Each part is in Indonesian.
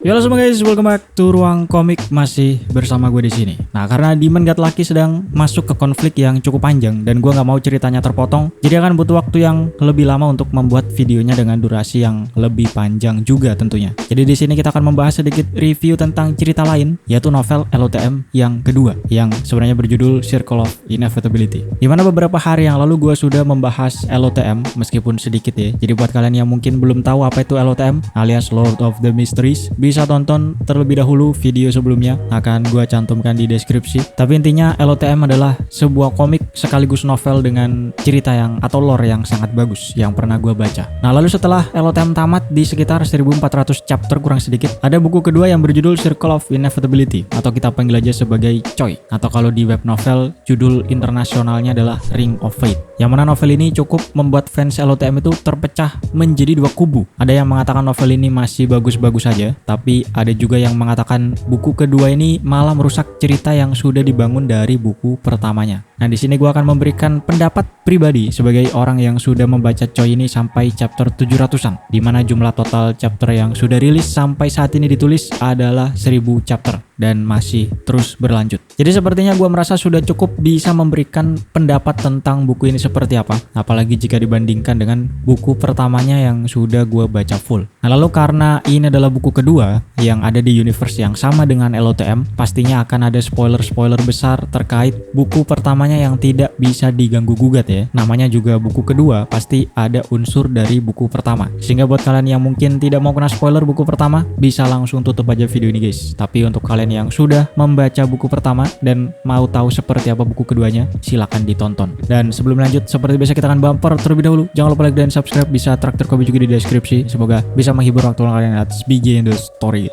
Halo semua guys, welcome back to Ruang Komik, masih bersama gue di sini. Nah, karena Demon God Lucky sedang masuk ke konflik yang cukup panjang dan gue nggak mau ceritanya terpotong, jadi akan butuh waktu yang lebih lama untuk membuat videonya dengan durasi yang lebih panjang juga tentunya. Jadi di sini kita akan membahas sedikit review tentang cerita lain, yaitu novel LOTM yang kedua, yang sebenarnya berjudul Circle of Inevitability. Dimana beberapa hari yang lalu gue sudah membahas LOTM, meskipun sedikit ya. Jadi buat kalian yang mungkin belum tahu apa itu LOTM alias Lord of the Mysteries, bisa tonton terlebih dahulu video sebelumnya, akan gue cantumkan di deskripsi. Tapi intinya LOTM adalah sebuah komik sekaligus novel dengan cerita yang atau lore yang sangat bagus yang pernah gue baca. Nah, lalu setelah LOTM tamat di sekitar 1400 chapter kurang sedikit, ada buku kedua yang berjudul Circle of Inevitability, atau kita panggil aja sebagai Choi, atau kalau di web novel judul internasionalnya adalah Ring of Fate. Yang mana novel ini cukup membuat fans LOTM itu terpecah menjadi dua kubu. Ada yang mengatakan novel ini masih bagus-bagus saja, tapi ada juga yang mengatakan buku kedua ini malah merusak cerita yang sudah dibangun dari buku pertamanya. Nah, di sini gue akan memberikan pendapat pribadi sebagai orang yang sudah membaca Choi ini sampai chapter 700-an, di mana jumlah total chapter yang sudah rilis sampai saat ini ditulis adalah 1000 chapter dan masih terus berlanjut. Jadi sepertinya gue merasa sudah cukup bisa memberikan pendapat tentang buku ini seperti apa, apalagi jika dibandingkan dengan buku pertamanya yang sudah gue baca full. Nah, lalu karena ini adalah buku kedua yang ada di universe yang sama dengan LOTM, pastinya akan ada spoiler-spoiler besar terkait buku pertamanya yang tidak bisa diganggu-gugat ya. Namanya juga buku kedua, pasti ada unsur dari buku pertama. Sehingga buat kalian yang mungkin tidak mau kena spoiler buku pertama, bisa langsung tutup aja video ini guys. Tapi untuk kalian yang sudah membaca buku pertama dan mau tahu seperti apa buku keduanya, silakan ditonton. Dan sebelum lanjut, seperti biasa kita akan bumper terlebih dahulu. Jangan lupa like dan subscribe, bisa traktir Kobi juga di deskripsi. Semoga bisa menghibur waktu kalian. Let's begin the story.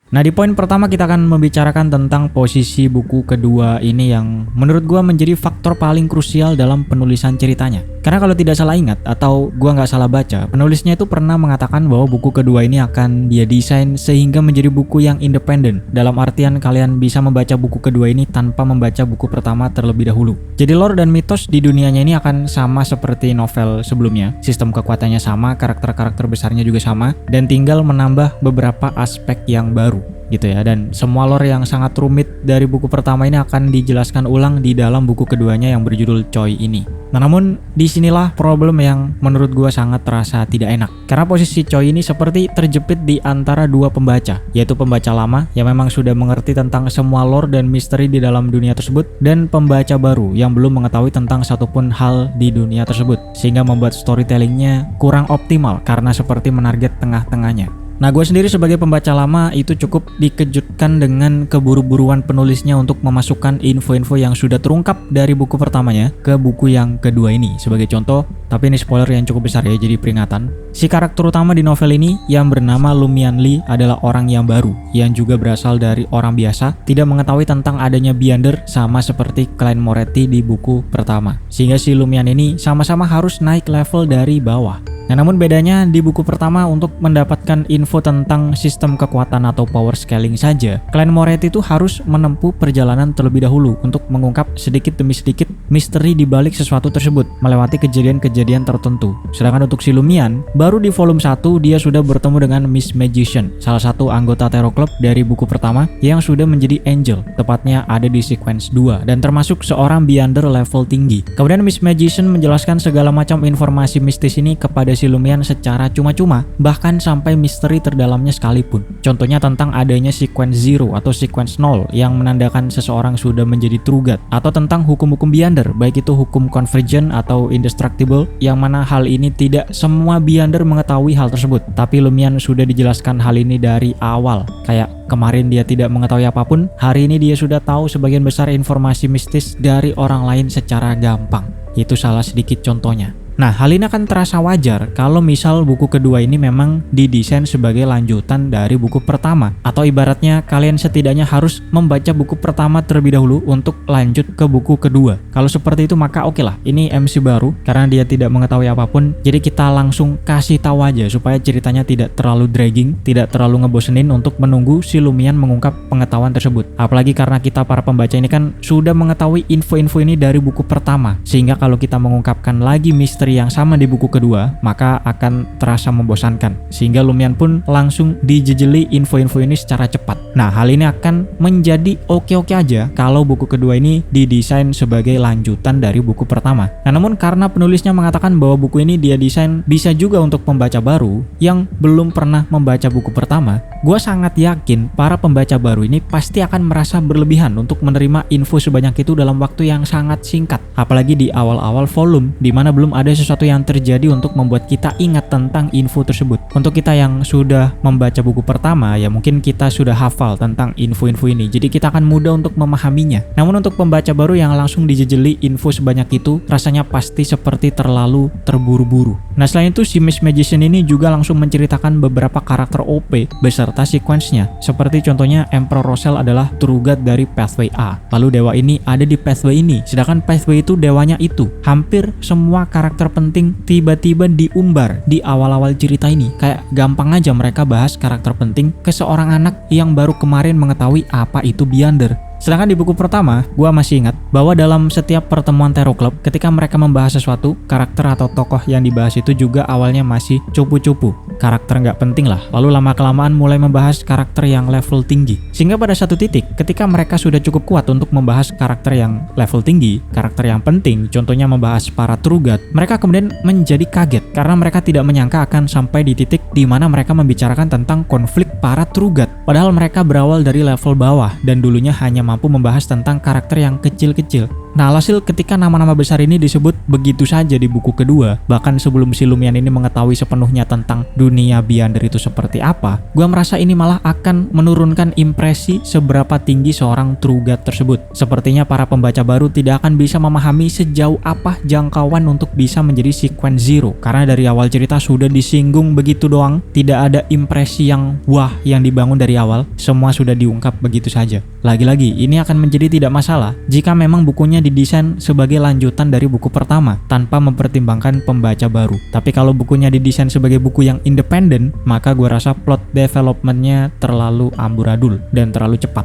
Nah, di poin pertama kita akan membicarakan tentang posisi buku kedua ini yang menurut gua menjadi faktor paling krusial dalam penulisan ceritanya. Karena kalau tidak salah ingat atau gua nggak salah baca, penulisnya itu pernah mengatakan bahwa buku kedua ini akan dia desain sehingga menjadi buku yang independen. Dalam artian kalian bisa membaca buku kedua ini tanpa membaca buku pertama terlebih dahulu. Jadi lore dan mitos di dunianya ini akan sama seperti novel sebelumnya. Sistem kekuatannya sama, karakter-karakter besarnya juga sama, dan tinggal menambah beberapa aspek yang baru gitu ya. Dan semua lore yang sangat rumit dari buku pertama ini akan dijelaskan ulang di dalam buku keduanya yang berjudul Choi ini. Nah, namun disinilah problem yang menurut gua sangat terasa tidak enak, karena posisi Choi ini seperti terjepit di antara dua pembaca, yaitu pembaca lama yang memang sudah mengerti tentang semua lore dan misteri di dalam dunia tersebut, dan pembaca baru yang belum mengetahui tentang satupun hal di dunia tersebut, sehingga membuat storytellingnya kurang optimal karena seperti menarget tengah-tengahnya. Nah, gue sendiri sebagai pembaca lama itu cukup dikejutkan dengan keburu-buruan penulisnya untuk memasukkan info-info yang sudah terungkap dari buku pertamanya ke buku yang kedua ini. Sebagai contoh, tapi ini spoiler yang cukup besar ya, jadi peringatan. Si karakter utama di novel ini yang bernama Lumian Lee adalah orang yang baru, yang juga berasal dari orang biasa, tidak mengetahui tentang adanya Beyonder sama seperti Clan Moretti di buku pertama. Sehingga si Lumian ini sama-sama harus naik level dari bawah. Nah, namun bedanya di buku pertama untuk mendapatkan info tentang sistem kekuatan atau power scaling saja, Clan Moretti itu harus menempuh perjalanan terlebih dahulu untuk mengungkap sedikit demi sedikit misteri di balik sesuatu tersebut, melewati kejadian-kejadian tertentu. Sedangkan untuk si Lumian, baru di volume 1 dia sudah bertemu dengan Miss Magician, salah satu anggota Terror Club dari buku pertama yang sudah menjadi Angel, tepatnya ada di sequence 2, dan termasuk seorang Beyonder level tinggi. Kemudian Miss Magician menjelaskan segala macam informasi mistis ini kepada si Lumian secara cuma-cuma, bahkan sampai misteri terdalamnya sekalipun. Contohnya tentang adanya sequence 0 atau sequence 0 yang menandakan seseorang sudah menjadi true god, atau tentang hukum-hukum Beyonder, baik itu hukum convergent atau indestructible, yang mana hal ini tidak semua Beyonder mengetahui hal tersebut. Tapi Lumian sudah dijelaskan hal ini dari awal. Kayak kemarin dia tidak mengetahui apapun, hari ini dia sudah tahu sebagian besar informasi mistis dari orang lain secara gampang. Itu salah sedikit contohnya. Nah, hal ini akan terasa wajar kalau misal buku kedua ini memang didesain sebagai lanjutan dari buku pertama, atau ibaratnya kalian setidaknya harus membaca buku pertama terlebih dahulu untuk lanjut ke buku kedua. Kalau seperti itu maka oke lah, ini MC baru karena dia tidak mengetahui apapun, jadi kita langsung kasih tahu aja supaya ceritanya tidak terlalu dragging, tidak terlalu ngebosenin untuk menunggu si Lumian mengungkap pengetahuan tersebut. Apalagi karena kita para pembaca ini kan sudah mengetahui info-info ini dari buku pertama, sehingga kalau kita mengungkapkan lagi misteri yang sama di buku kedua, maka akan terasa membosankan. Sehingga Lumian pun langsung dijejeli info-info ini secara cepat. Nah, hal ini akan menjadi oke-oke aja kalau buku kedua ini didesain sebagai lanjutan dari buku pertama. Nah, namun karena penulisnya mengatakan bahwa buku ini dia desain bisa juga untuk pembaca baru yang belum pernah membaca buku pertama, gue sangat yakin para pembaca baru ini pasti akan merasa berlebihan untuk menerima info sebanyak itu dalam waktu yang sangat singkat. Apalagi di awal-awal volume, di mana belum ada sesuatu yang terjadi untuk membuat kita ingat tentang info tersebut. Untuk kita yang sudah membaca buku pertama, ya mungkin kita sudah hafal tentang info-info ini, jadi kita akan mudah untuk memahaminya. Namun untuk pembaca baru yang langsung dijejeli info sebanyak itu, rasanya pasti seperti terlalu terburu-buru. Nah, selain itu si Miss Magician ini juga langsung menceritakan beberapa karakter OP beserta sequence-nya. Seperti contohnya Emperor Rosel adalah true god dari Pathway A. Lalu dewa ini ada di Pathway ini, sedangkan Pathway itu dewanya itu. Hampir semua karakter penting tiba-tiba diumbar di awal-awal cerita ini. Kayak gampang aja mereka bahas karakter penting ke seorang anak yang baru kemarin mengetahui apa itu Beyonder. Sedangkan di buku pertama, gua masih ingat bahwa dalam setiap pertemuan Tarot Club, ketika mereka membahas sesuatu, karakter atau tokoh yang dibahas itu juga awalnya masih cupu-cupu. Karakter nggak penting lah, lalu lama-kelamaan mulai membahas karakter yang level tinggi. Sehingga pada satu titik, ketika mereka sudah cukup kuat untuk membahas karakter yang level tinggi, karakter yang penting, contohnya membahas para True God, mereka kemudian menjadi kaget karena mereka tidak menyangka akan sampai di titik di mana mereka membicarakan tentang konflik para True God. Padahal mereka berawal dari level bawah dan dulunya hanya mampu membahas tentang karakter yang kecil-kecil. Nah, alhasil ketika nama-nama besar ini disebut begitu saja di buku kedua, bahkan sebelum si Lumian ini mengetahui sepenuhnya tentang dunia Beyonder itu seperti apa, gua merasa ini malah akan menurunkan impresi seberapa tinggi seorang True God tersebut. Sepertinya para pembaca baru tidak akan bisa memahami sejauh apa jangkauan untuk bisa menjadi sequence zero, karena dari awal cerita sudah disinggung begitu doang, tidak ada impresi yang wah yang dibangun dari awal, semua sudah diungkap begitu saja. Lagi-lagi, ini akan menjadi tidak masalah jika memang bukunya didesain sebagai lanjutan dari buku pertama tanpa mempertimbangkan pembaca baru. Tapi kalau bukunya didesain sebagai buku yang independen, maka gue rasa plot developmentnya terlalu amburadul dan terlalu cepat.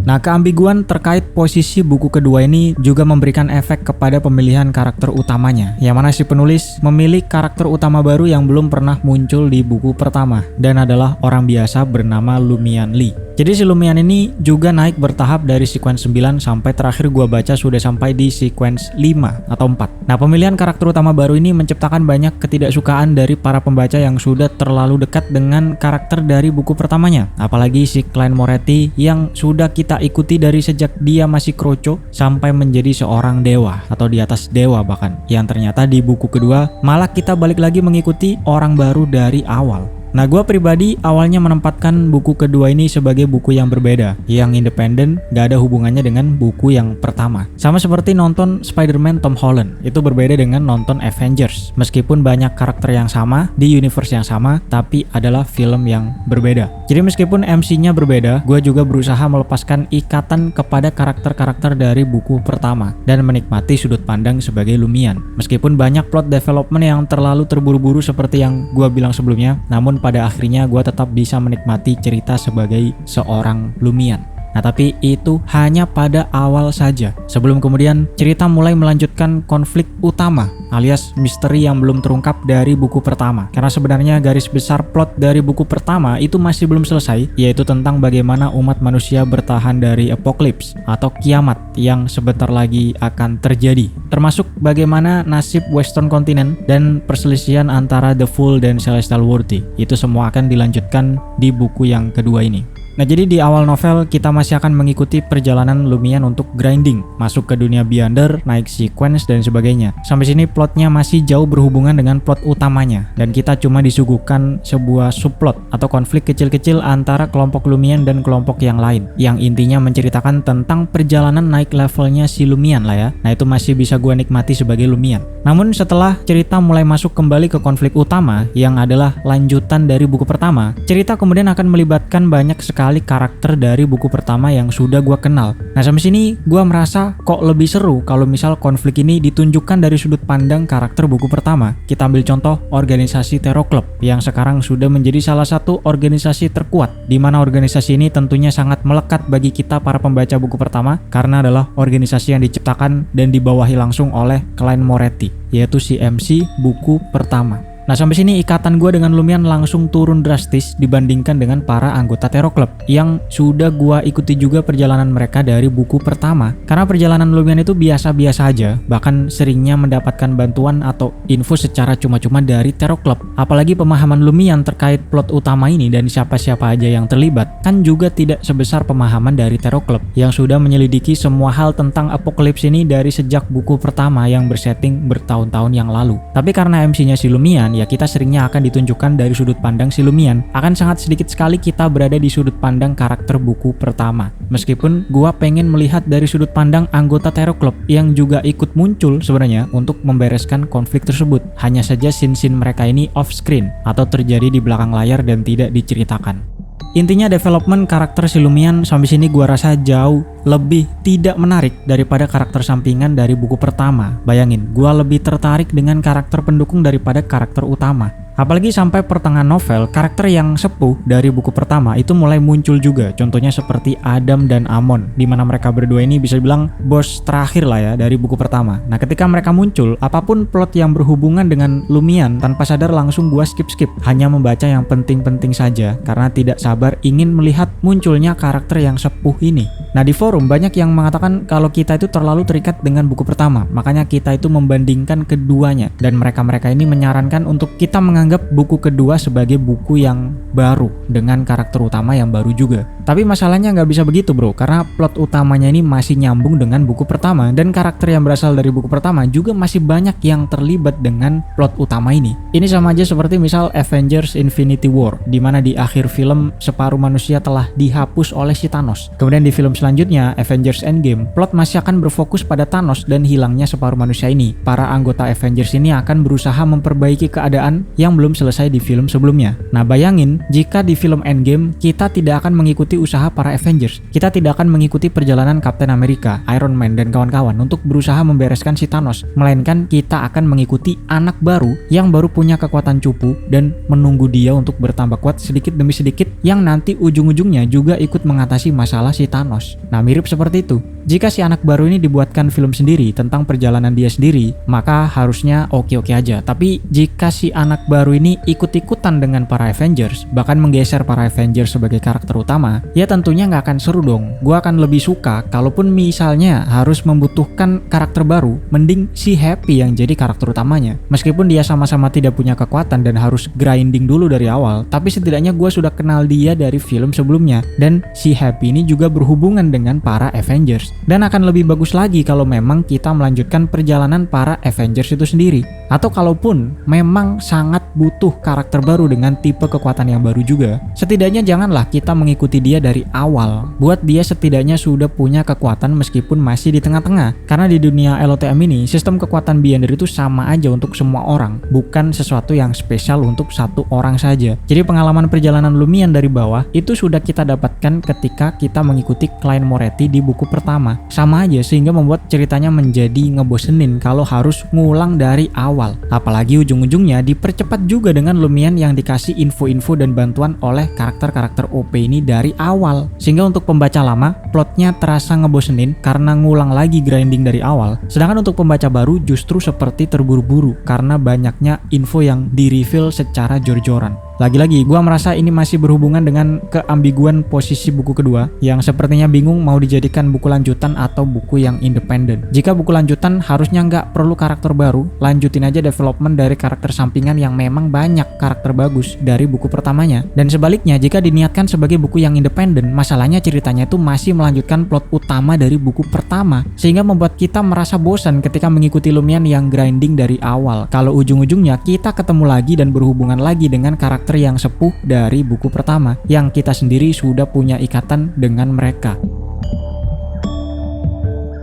Nah, keambiguan terkait posisi buku kedua ini juga memberikan efek kepada pemilihan karakter utamanya, yang mana si penulis memilih karakter utama baru yang belum pernah muncul di buku pertama dan adalah orang biasa bernama Lumian Lee. Jadi si Lumian ini juga naik bertahap dari sequence 9 sampai terakhir gua baca sudah sampai di sequence 5 atau 4. Nah, pemilihan karakter utama baru ini menciptakan banyak ketidaksukaan dari para pembaca yang sudah terlalu dekat dengan karakter dari buku pertamanya. Apalagi si Klein Moretti yang sudah kita ikuti dari sejak dia masih kroco sampai menjadi seorang dewa atau di atas dewa bahkan. Yang ternyata di buku kedua malah kita balik lagi mengikuti orang baru dari awal. Nah, gue pribadi awalnya menempatkan buku kedua ini sebagai buku yang berbeda, yang independen, gak ada hubungannya dengan buku yang pertama. Sama seperti nonton Spider-Man Tom Holland, itu berbeda dengan nonton Avengers. Meskipun banyak karakter yang sama, di universe yang sama, tapi adalah film yang berbeda. Jadi meskipun MC-nya berbeda, gue juga berusaha melepaskan ikatan kepada karakter-karakter dari buku pertama, dan menikmati sudut pandang sebagai Lumian. Meskipun banyak plot development yang terlalu terburu-buru seperti yang gue bilang sebelumnya, namun pada akhirnya gue tetap bisa menikmati cerita sebagai seorang Lumian. Nah, tapi itu hanya pada awal saja. Sebelum kemudian cerita mulai melanjutkan konflik utama alias misteri yang belum terungkap dari buku pertama. Karena sebenarnya garis besar plot dari buku pertama itu masih belum selesai, yaitu tentang bagaimana umat manusia bertahan dari apocalypse atau kiamat yang sebentar lagi akan terjadi. Termasuk bagaimana nasib Western Continent dan perselisihan antara The Fool dan Celestial Worthy. Itu semua akan dilanjutkan di buku yang kedua ini. Nah, jadi di awal novel kita masih akan mengikuti perjalanan Lumian untuk grinding, masuk ke dunia Beyonder, naik sequence dan sebagainya. Sampai sini plotnya masih jauh berhubungan dengan plot utamanya, dan kita cuma disuguhkan sebuah subplot atau konflik kecil-kecil antara kelompok Lumian dan kelompok yang lain, yang intinya menceritakan tentang perjalanan naik levelnya si Lumian lah ya. Nah, itu masih bisa gua nikmati sebagai Lumian. Namun setelah cerita mulai masuk kembali ke konflik utama yang adalah lanjutan dari buku pertama, cerita kemudian akan melibatkan banyak sekali karakter dari buku pertama yang sudah gua kenal. Nah, sampai sini gua merasa kok lebih seru kalau misal konflik ini ditunjukkan dari sudut pandang karakter buku pertama. Kita ambil contoh organisasi Terror Club yang sekarang sudah menjadi salah satu organisasi terkuat, di mana organisasi ini tentunya sangat melekat bagi kita para pembaca buku pertama karena adalah organisasi yang diciptakan dan dibawahi langsung oleh Klein Moretti, yaitu si MC buku pertama. Nah, sampai sini ikatan gue dengan Lumian langsung turun drastis dibandingkan dengan para anggota Terror Club yang sudah gue ikuti juga perjalanan mereka dari buku pertama. Karena perjalanan Lumian itu biasa-biasa aja, bahkan seringnya mendapatkan bantuan atau info secara cuma-cuma dari Terror Club. Apalagi pemahaman Lumian terkait plot utama ini dan siapa-siapa aja yang terlibat kan juga tidak sebesar pemahaman dari Terror Club yang sudah menyelidiki semua hal tentang Apocalypse ini dari sejak buku pertama yang bersetting bertahun-tahun yang lalu. Tapi karena MC-nya si Lumian, ya kita seringnya akan ditunjukkan dari sudut pandang si Lumian. Akan sangat sedikit sekali kita berada di sudut pandang karakter buku pertama. Meskipun gua pengen melihat dari sudut pandang anggota Terror Club yang juga ikut muncul sebenarnya untuk membereskan konflik tersebut. Hanya saja scene-scene mereka ini off screen atau terjadi di belakang layar dan tidak diceritakan. Intinya development karakter si Lumian sampai sini gua rasa jauh lebih tidak menarik daripada karakter sampingan dari buku pertama. Bayangin, gua lebih tertarik dengan karakter pendukung daripada karakter utama. Apalagi sampai pertengahan novel, karakter yang sepuh dari buku pertama itu mulai muncul juga. Contohnya seperti Adam dan Amon, di mana mereka berdua ini bisa dibilang bos terakhir lah ya dari buku pertama. Nah, ketika mereka muncul, apapun plot yang berhubungan dengan Lumian, tanpa sadar langsung gua skip, hanya membaca yang penting-penting saja karena tidak sabar ingin melihat munculnya karakter yang sepuh ini. Nah, di forum banyak yang mengatakan kalau kita itu terlalu terikat dengan buku pertama, makanya kita itu membandingkan keduanya, dan mereka-mereka ini menyarankan untuk kita menganggap buku kedua sebagai buku yang baru dengan karakter utama yang baru juga. Tapi masalahnya nggak bisa begitu bro, karena plot utamanya ini masih nyambung dengan buku pertama dan karakter yang berasal dari buku pertama juga masih banyak yang terlibat dengan plot utama ini. Ini sama aja seperti misal Avengers Infinity War, di mana di akhir film separuh manusia telah dihapus oleh si Thanos. Kemudian di film selanjutnya Avengers Endgame, plot masih akan berfokus pada Thanos dan hilangnya separuh manusia ini. Para anggota Avengers ini akan berusaha memperbaiki keadaan yang belum selesai di film sebelumnya. Nah, bayangin jika di film Endgame kita tidak akan mengikuti usaha para Avengers. Kita tidak akan mengikuti perjalanan Captain America, Iron Man dan kawan-kawan untuk berusaha membereskan si Thanos, melainkan kita akan mengikuti anak baru yang baru punya kekuatan cupu dan menunggu dia untuk bertambah kuat sedikit demi sedikit, yang nanti ujung-ujungnya juga ikut mengatasi masalah si Thanos. Nah, mirip seperti itu. Jika si anak baru ini dibuatkan film sendiri tentang perjalanan dia sendiri, maka harusnya oke-oke aja. Tapi jika si anak baru ini ikut-ikutan dengan para Avengers, bahkan menggeser para Avengers sebagai karakter utama, ya tentunya nggak akan seru dong. Gua akan lebih suka kalaupun misalnya harus membutuhkan karakter baru, mending si Happy yang jadi karakter utamanya. Meskipun dia sama-sama tidak punya kekuatan dan harus grinding dulu dari awal, tapi setidaknya gua sudah kenal dia dari film sebelumnya, dan si Happy ini juga berhubungan dengan para Avengers. Dan akan lebih bagus lagi kalau memang kita melanjutkan perjalanan para Avengers itu sendiri. Atau kalaupun memang sangat butuh karakter baru dengan tipe kekuatan yang baru juga, setidaknya janganlah kita mengikuti dia dari awal. Buat dia setidaknya sudah punya kekuatan meskipun masih di tengah-tengah. Karena di dunia LOTM ini, sistem kekuatan Beyonder itu sama aja untuk semua orang, bukan sesuatu yang spesial untuk satu orang saja. Jadi pengalaman perjalanan Lumian dari bawah itu sudah kita dapatkan ketika kita mengikuti Klein Moretti di buku pertama. Sama aja, sehingga membuat ceritanya menjadi ngebosenin kalau harus ngulang dari awal. Apalagi ujung-ujungnya dipercepat juga dengan Lumian yang dikasih info-info dan bantuan oleh karakter-karakter OP ini dari awal. Sehingga untuk pembaca lama, plotnya terasa ngebosenin karena ngulang lagi grinding dari awal. Sedangkan untuk pembaca baru justru seperti terburu-buru karena banyaknya info yang di-reveal secara jor-joran. Lagi-lagi gue merasa ini masih berhubungan dengan keambiguan posisi buku kedua yang sepertinya bingung mau dijadikan buku lanjutan atau buku yang independen. Jika buku lanjutan harusnya nggak perlu karakter baru, lanjutin aja development dari karakter sampingan yang memang banyak karakter bagus dari buku pertamanya. Dan sebaliknya, jika diniatkan sebagai buku yang independen, masalahnya ceritanya itu masih melanjutkan plot utama dari buku pertama, sehingga membuat kita merasa bosan ketika mengikuti Lumian yang grinding dari awal. Kalau ujung-ujungnya kita ketemu lagi dan berhubungan lagi dengan karakter yang sepuh dari buku pertama, yang kita sendiri sudah punya ikatan dengan mereka.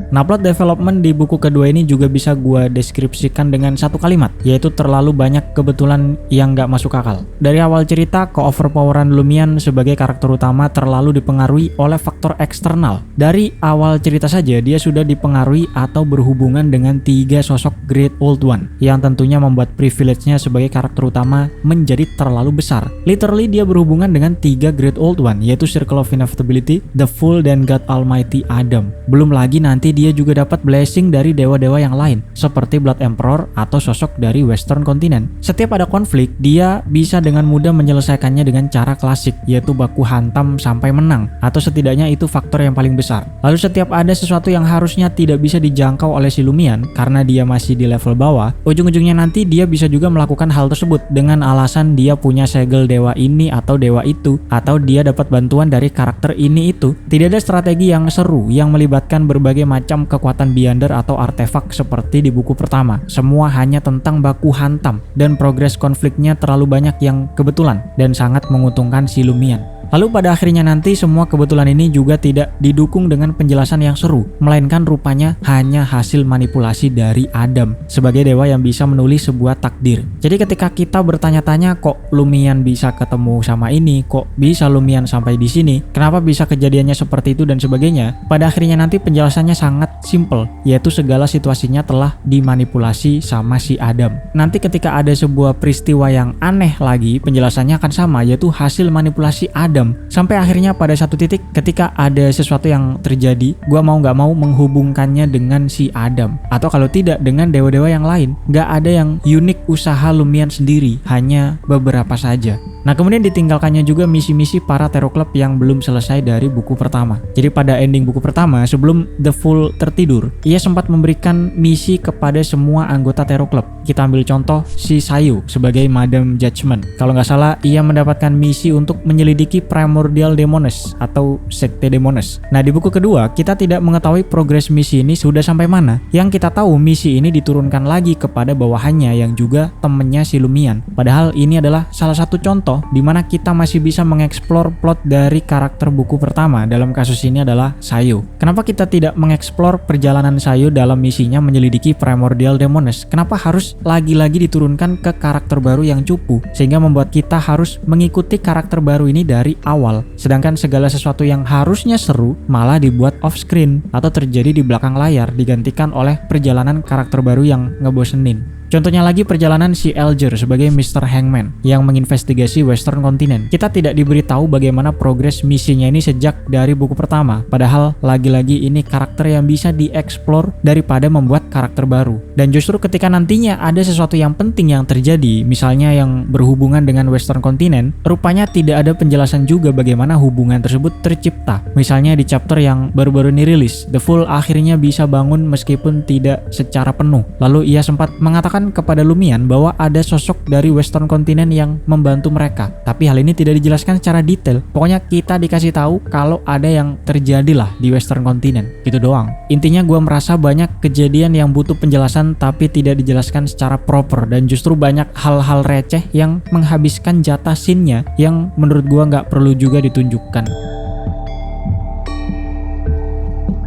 Nah, plot development di buku kedua ini juga bisa gue deskripsikan dengan satu kalimat, yaitu terlalu banyak kebetulan yang gak masuk akal. Dari awal cerita, ke-overpoweran Lumian sebagai karakter utama terlalu dipengaruhi oleh faktor eksternal. Dari awal cerita saja, dia sudah dipengaruhi atau berhubungan dengan 3 sosok Great Old One, yang tentunya membuat privilege-nya sebagai karakter utama menjadi terlalu besar. Literally, dia berhubungan dengan 3 Great Old One, yaitu Circle of Inevitability, The Fool, dan God Almighty Adam. Belum lagi nanti dia juga dapat blessing dari dewa-dewa yang lain seperti Blood Emperor atau sosok dari Western Continent. Setiap ada konflik, dia bisa dengan mudah menyelesaikannya dengan cara klasik, yaitu baku hantam sampai menang, atau setidaknya itu faktor yang paling besar. Lalu setiap ada sesuatu yang harusnya tidak bisa dijangkau oleh si Lumian karena dia masih di level bawah, ujung-ujungnya nanti dia bisa juga melakukan hal tersebut dengan alasan dia punya segel dewa ini atau dewa itu, atau dia dapat bantuan dari karakter ini itu. Tidak ada strategi yang seru yang melibatkan berbagai macam kekuatan beyonder atau artefak seperti di buku pertama. Semua hanya tentang baku hantam, dan progres konfliknya terlalu banyak yang kebetulan dan sangat menguntungkan si Lumian. Lalu pada akhirnya nanti semua kebetulan ini juga tidak didukung dengan penjelasan yang seru, melainkan rupanya hanya hasil manipulasi dari Adam sebagai dewa yang bisa menulis sebuah takdir. Jadi ketika kita bertanya-tanya kok Lumian bisa ketemu sama ini, kok bisa Lumian sampai di sini, kenapa bisa kejadiannya seperti itu dan sebagainya, pada akhirnya nanti penjelasannya sangat simple, yaitu segala situasinya telah dimanipulasi sama si Adam. Nanti ketika ada sebuah peristiwa yang aneh lagi, penjelasannya akan sama, yaitu hasil manipulasi Adam. Sampai akhirnya pada satu titik ketika ada sesuatu yang terjadi, gua mau gak mau menghubungkannya dengan si Adam, atau kalau tidak dengan dewa-dewa yang lain. Gak ada yang unik usaha Lumian sendiri, hanya beberapa saja. Nah, kemudian ditinggalkannya juga misi-misi para Terror Club yang belum selesai dari buku pertama. Jadi pada ending buku pertama, sebelum The Fool tertidur, ia sempat memberikan misi kepada semua anggota Terror Club. Kita ambil contoh si Sayu sebagai Madam Judgment. Kalau nggak salah, ia mendapatkan misi untuk menyelidiki Primordial Demones atau Sekte Demones. Nah, di buku kedua, kita tidak mengetahui progres misi ini sudah sampai mana. Yang kita tahu, misi ini diturunkan lagi kepada bawahannya yang juga temennya si Lumian. Padahal ini adalah salah satu contoh di mana kita masih bisa mengeksplor plot dari karakter buku pertama. Dalam kasus ini adalah Sayu. Kenapa kita tidak mengeksplor perjalanan Sayu dalam misinya menyelidiki Primordial Demones? Kenapa harus lagi-lagi diturunkan ke karakter baru yang cupu, sehingga membuat kita harus mengikuti karakter baru ini dari awal, sedangkan segala sesuatu yang harusnya seru malah dibuat off screen atau terjadi di belakang layar, digantikan oleh perjalanan karakter baru yang ngebosenin. Contohnya lagi perjalanan si Alger sebagai Mr. Hangman yang menginvestigasi Western Continent. Kita tidak diberitahu bagaimana progres misinya ini sejak dari buku pertama. Padahal lagi-lagi ini karakter yang bisa dieksplor daripada membuat karakter baru. Dan justru ketika nantinya ada sesuatu yang penting yang terjadi, misalnya yang berhubungan dengan Western Continent, rupanya tidak ada penjelasan juga bagaimana hubungan tersebut tercipta. Misalnya di chapter yang baru-baru ini rilis, The Fool akhirnya bisa bangun meskipun tidak secara penuh. Lalu ia sempat mengatakan kepada Lumian bahwa ada sosok dari Western Continent yang membantu mereka, tapi hal ini tidak dijelaskan secara detail. Pokoknya kita dikasih tahu kalau ada yang terjadi lah di Western Continent, gitu doang. Intinya gue merasa banyak kejadian yang butuh penjelasan tapi tidak dijelaskan secara proper, dan justru banyak hal-hal receh yang menghabiskan jatah scene-nya yang menurut gue nggak perlu juga ditunjukkan.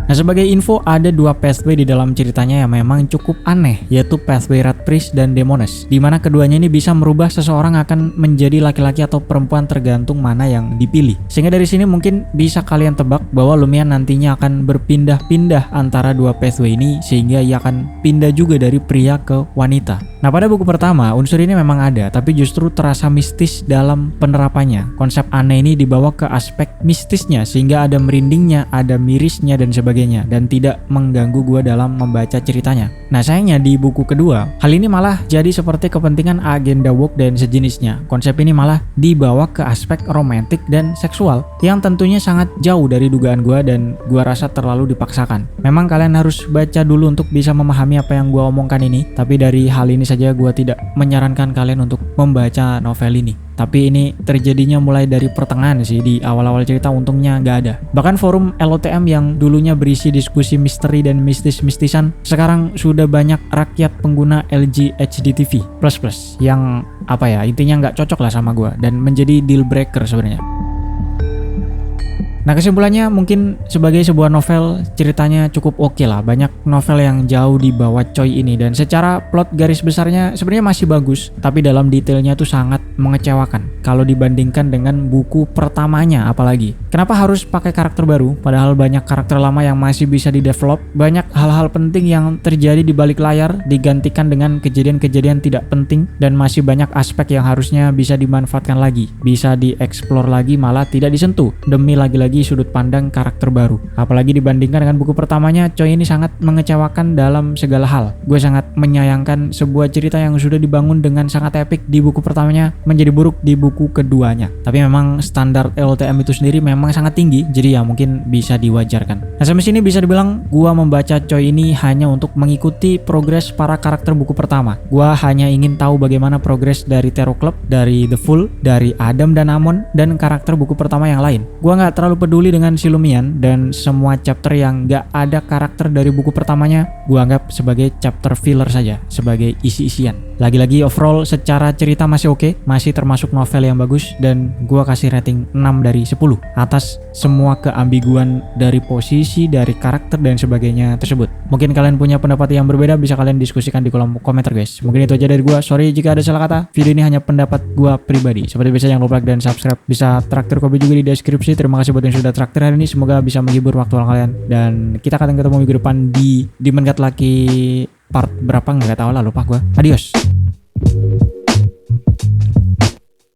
Nah, sebagai info, ada 2 pathway di dalam ceritanya yang memang cukup aneh, yaitu pathway Rat Priest dan Demones, di mana keduanya ini bisa merubah seseorang akan menjadi laki-laki atau perempuan tergantung mana yang dipilih. Sehingga dari sini mungkin bisa kalian tebak bahwa Lumian nantinya akan berpindah-pindah antara 2 pathway ini, sehingga ia akan pindah juga dari pria ke wanita. Nah, pada buku pertama, unsur ini memang ada, tapi justru terasa mistis dalam penerapannya. Konsep aneh ini dibawa ke aspek mistisnya, sehingga ada merindingnya, ada mirisnya, dan sebagainya. sebagainya dan tidak mengganggu gue dalam membaca ceritanya. Nah sayangnya di buku kedua, hal ini malah jadi seperti kepentingan agenda woke dan sejenisnya. Konsep ini malah dibawa ke aspek romantik dan seksual yang tentunya sangat jauh dari dugaan gue dan gue rasa terlalu dipaksakan. Memang kalian harus baca dulu untuk bisa memahami apa yang gue omongkan ini, tapi dari hal ini saja gue tidak menyarankan kalian untuk membaca novel ini. Tapi ini terjadinya mulai dari pertengahan sih, di awal-awal cerita untungnya nggak ada. Bahkan forum LOTM yang dulunya berisi diskusi misteri dan mistis-mistisan, sekarang sudah banyak rakyat pengguna LG HDTV++ yang intinya nggak cocok lah sama gue dan menjadi deal breaker sebenarnya. Nah kesimpulannya mungkin sebagai sebuah novel ceritanya cukup oke lah. Banyak novel yang jauh di bawah Choi ini dan secara plot garis besarnya sebenarnya masih bagus, tapi dalam detailnya tuh sangat mengecewakan kalau dibandingkan dengan buku pertamanya. Apalagi kenapa harus pakai karakter baru padahal banyak karakter lama yang masih bisa di-develop. Banyak hal-hal penting yang terjadi di balik layar digantikan dengan kejadian-kejadian tidak penting dan masih banyak aspek yang harusnya bisa dimanfaatkan lagi, bisa dieksplor lagi, malah tidak disentuh demi lagi-lagi sudut pandang karakter baru. Apalagi dibandingkan dengan buku pertamanya, Choi ini sangat mengecewakan dalam segala hal. Gue sangat menyayangkan sebuah cerita yang sudah dibangun dengan sangat epik di buku pertamanya menjadi buruk di buku keduanya. Tapi memang standar LTM itu sendiri memang sangat tinggi, jadi ya mungkin bisa diwajarkan. Nah sampai sini bisa dibilang gue membaca Choi ini hanya untuk mengikuti progres para karakter buku pertama. Gue hanya ingin tahu bagaimana progres dari Terror Club, dari The Fool, dari Adam dan Amon, dan karakter buku pertama yang lain. Gue gak terlalu peduli dengan si Lumian dan semua chapter yang gak ada karakter dari buku pertamanya gue anggap sebagai chapter filler saja, sebagai isi-isian. Lagi-lagi overall secara cerita masih oke, masih termasuk novel yang bagus, dan gue kasih rating 6 dari 10 atas semua keambiguan dari posisi, dari karakter dan sebagainya tersebut. Mungkin kalian punya pendapat yang berbeda, bisa kalian diskusikan di kolom komentar guys. Mungkin itu aja dari gue, sorry jika ada salah kata. Video ini hanya pendapat gue pribadi. Seperti biasa jangan lupa like dan subscribe. Bisa traktir kopi juga di deskripsi. Terima kasih buat yang sudah traktir hari ini, semoga bisa menghibur waktu kalian, dan kita akan ketemu minggu depan di Demon God Lucky part berapa nggak tahu lah, lupa gue. Adios.